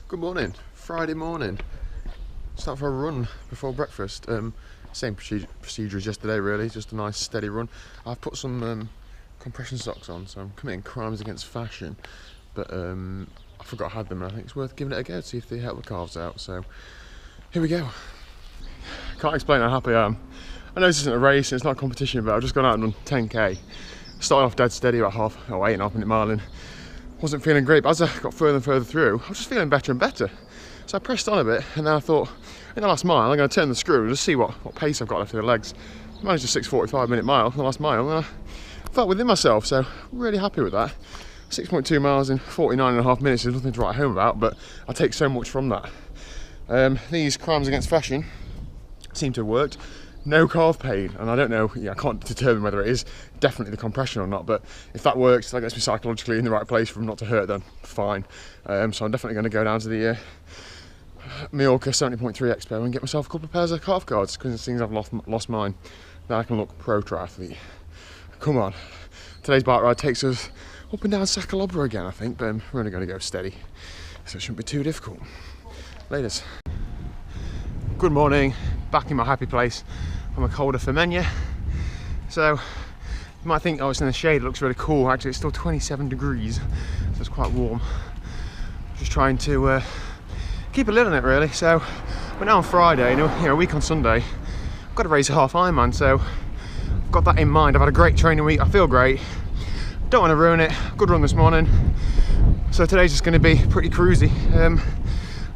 Good morning, Friday morning. Start for a run before breakfast. Same procedure as yesterday really, just a nice steady run. I've put some compression socks on, so I'm committing crimes against fashion, but I forgot I had them and I think it's worth giving it a go to see if they help the calves out, so here we go. Can't explain how happy I am. I know this isn't a race and it's not a competition, but I've just gone out and done 10k. Started off dead steady about 8.5 minute mile in. Wasn't feeling great, but as I got further and further through, I was just feeling better and better. So I pressed on a bit, and then I thought, in the last mile, I'm going to turn the screw and just see what pace I've got left in the legs. I managed a 6:45 minute mile, the last mile, and I felt within myself, so really happy with that. 6.2 miles in 49.5 minutes is nothing to write home about, but I take so much from that. These crimes against fashion seem to have worked. No calf pain, and I don't know, I can't determine whether it is definitely the compression or not, but if that works, that gets me psychologically in the right place for them not to hurt, then fine. So I'm definitely going to go down to the Mallorca 70.3 Expo and get myself a couple of pairs of calf guards, because it seems I've lost mine. Now I can look pro triathlete. Come on. Today's bike ride takes us up and down Sacalobra again, I think, but we're only going to go steady, so it shouldn't be too difficult. Laters. Good morning, back in my happy place. I'm a colder Femenia. So you might think, oh, it's in the shade, it looks really cool. Actually, it's still 27 degrees, so it's quite warm. Just trying to keep a lid on it really. So we're now on Friday, a week on Sunday. I've got to race a half Ironman, so I've got that in mind. I've had a great training week, I feel great. Don't want to ruin it. Good run this morning. So today's just going to be pretty cruisy.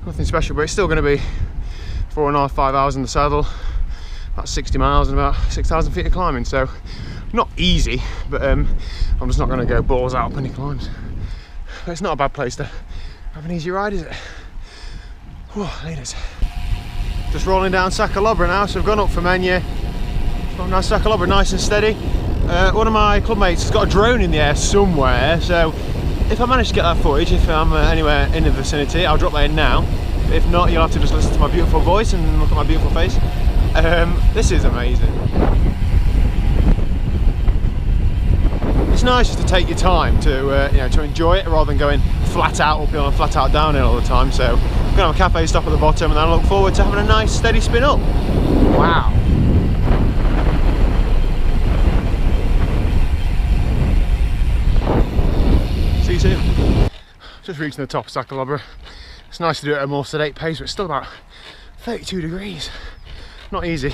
Nothing special, but it's still going to be 4.5 to 5 hours in the saddle, about 60 miles and about 6,000 feet of climbing, so not easy, but I'm just not going to go balls out up any climbs. But it's not a bad place to have an easy ride, is it? Whoa, ladies. Just rolling down Sacalobra now, so I've gone up for Menya. Rolling down Sacalobra nice and steady. One of my club mates has got a drone in the air somewhere, so if I manage to get that footage, if I'm anywhere in the vicinity, I'll drop that in now. If not, you'll have to just listen to my beautiful voice and look at my beautiful face. This is amazing. It's nice just to take your time to to enjoy it rather than going flat out uphill and flat out downhill all the time. So I'm going to have a cafe stop at the bottom, and then I look forward to having a nice steady spin up. Wow. See you soon. Just reaching the top of Sacalobra. It's nice to do it at a more sedate pace, but it's still about 32 degrees. Not easy.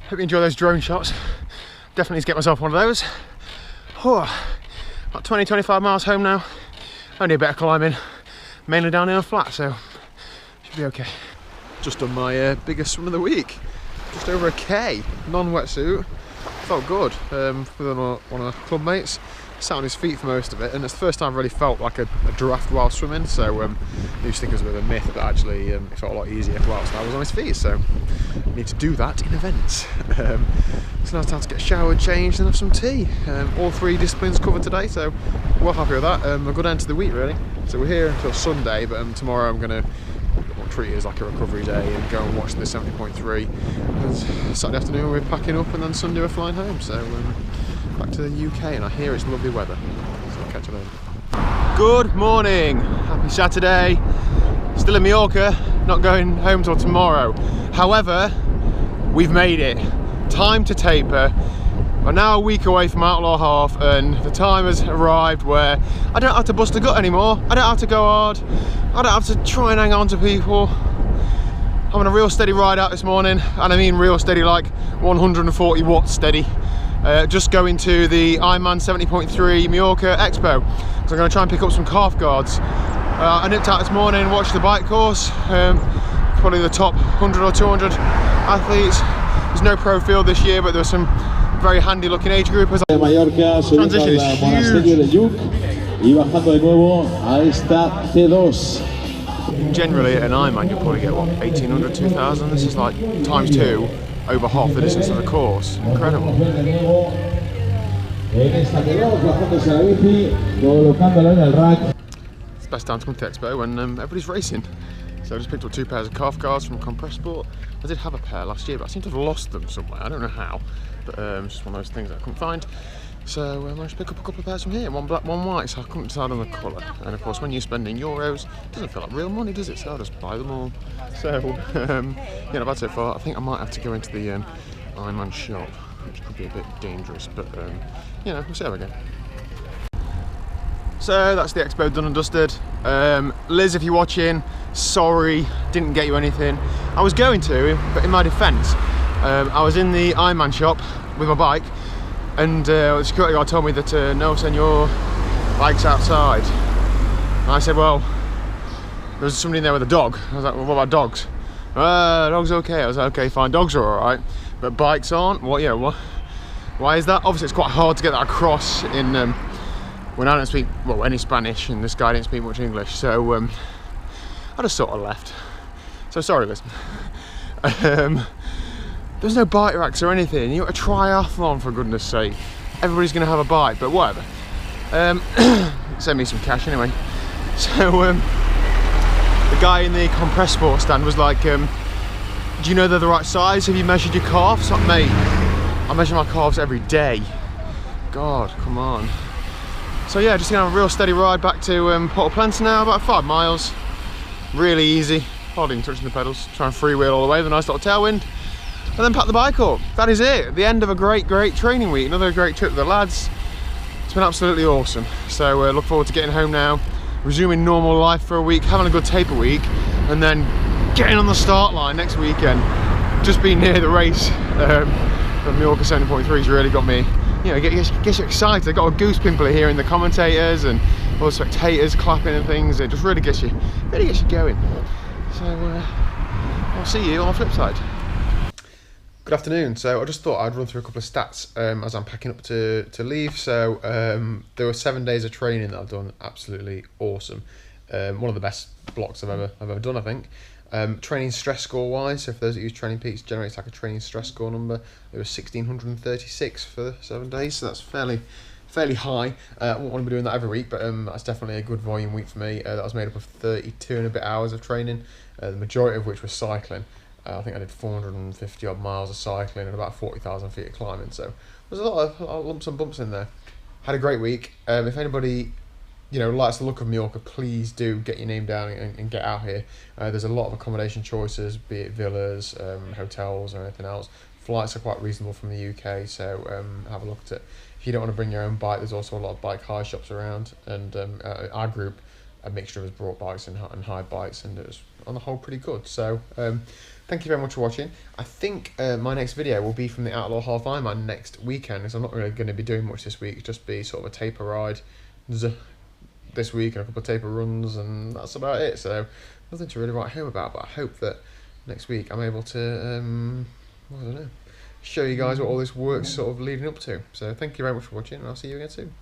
Hope you enjoy those drone shots. Definitely need to get myself one of those. Oh, about 20-25 miles home now. Only a bit of climbing, mainly downhill and flat, so should be okay. Just done my biggest swim of the week. Just over a K, non-wetsuit. Felt good. With one of my club mates. Sat on his feet for most of it, and it's the first time I've really felt like a draft while swimming, so I used to think it was a bit of a myth, but actually it felt a lot easier whilst I was on his feet, so I need to do that in events. So now it's time to get showered, changed and have some tea. All three disciplines covered today, so well happy with that. A good end to the week really. So we're here until Sunday, but tomorrow I'm going to treat it as like a recovery day and go and watch the 70.3. And Saturday afternoon we're packing up, and then Sunday we're flying home, so back to the UK, and I hear it's lovely weather, so I'll catch you later. Good morning, happy Saturday. Still in Mallorca, not going home till tomorrow. However, we've made it. Time to taper. We're now a week away from Outlaw Half, and the time has arrived where I don't have to bust a gut anymore. I don't have to go hard. I don't have to try and hang on to people. I'm on a real steady ride out this morning, and I mean real steady, like 140 watts steady. Just going to the Ironman 70.3 Mallorca Expo, so I'm going to try and pick up some calf guards. I nipped out this morning and watched the bike course, probably the top 100 or 200 athletes. There's no pro field this year, but there was some very handy looking age groupers. Mallorca, Transition is huge. Generally at an Ironman you'll probably get what, 1800, 2000. This is like times 2. Over half the distance of the course. Incredible. It's the best time to come to Expo when everybody's racing. So I just picked up 2 pairs of calf guards from Compress Sport. I did have a pair last year, but I seem to have lost them somewhere. I don't know how, but it's just one of those things I couldn't find. So I managed to pick up a couple of pairs from here, one black, one white, so I couldn't decide on the colour. And of course, when you're spending euros, it doesn't feel like real money, does it? So I'll just buy them all. So, yeah, not bad so far. I think I might have to go into the Ironman shop, which could be a bit dangerous, but, you know, we'll see how we go. So that's the expo done and dusted. Liz, if you're watching, sorry, didn't get you anything. I was going to, but in my defence, I was in the Ironman shop with my bike, and the security guard told me that no, senor, bike's outside. And I said, well, there was somebody in there with a dog. I was like, well, what about dogs? Dogs okay. I was like, okay, fine, dogs are all right, but bikes aren't. What? Yeah, what? Why is that? Obviously, it's quite hard to get that across in when I don't speak well any Spanish, and this guy didn't speak much English. So I just sort of left. So sorry, Liz. There's no bike racks or anything. You're at a triathlon, for goodness sake. Everybody's going to have a bike, but whatever. Send me some cash anyway. So the guy in the compressed sport stand was like, do you know they're the right size? Have you measured your calves? Like, mate, I measure my calves every day. God, come on. So yeah, just gonna have a real steady ride back to Port au Prince now, about 5 miles. Really easy, hardly even touching the pedals. Try and freewheel all the way with a nice little tailwind. And then pack the bike up. That is it. The end of a great training week. Another great trip with the lads. It's been absolutely awesome. So look forward to getting home now, resuming normal life for a week, having a good taper week, and then getting on the start line next weekend. Just being near the race from Mallorca 70.3 has really got me, you know, gets you excited. I got a goose pimple here in the commentators and all the spectators clapping and things. It just really gets you going. So I'll see you on the flip side. Good afternoon. So I just thought I'd run through a couple of stats as I'm packing up to leave. So there were 7 days of training that I've done. Absolutely awesome. One of the best blocks I've ever done, I think. Training stress score wise, so for those that use Training Peaks, generates like a training stress score number. It was 1636 for 7 days, so that's fairly high. I won't want to be doing that every week, but that's definitely a good volume week for me. That was made up of 32 and a bit hours of training, the majority of which was cycling. I think I did 450 odd miles of cycling and about 40,000 feet of climbing, so there's a lot of lumps and bumps in there. Had a great week. If anybody, you know, likes the look of Mallorca, please do get your name down and get out here. There's a lot of accommodation choices, be it villas, hotels or anything else. Flights are quite reasonable from the UK, so have a look at it. If you don't want to bring your own bike, there's also a lot of bike hire shops around, and our group, a mixture of us brought bikes and hired bikes, and it was on the whole pretty good. So thank you very much for watching. I think my next video will be from the Outlaw Half Ironman next weekend, because I'm not really going to be doing much this week. Just be sort of a taper ride this week and a couple of taper runs, and that's about it. So nothing to really write home about, but I hope that next week I'm able to I don't know, show you guys what all this work's sort of leading up to. So thank you very much for watching, and I'll see you again soon.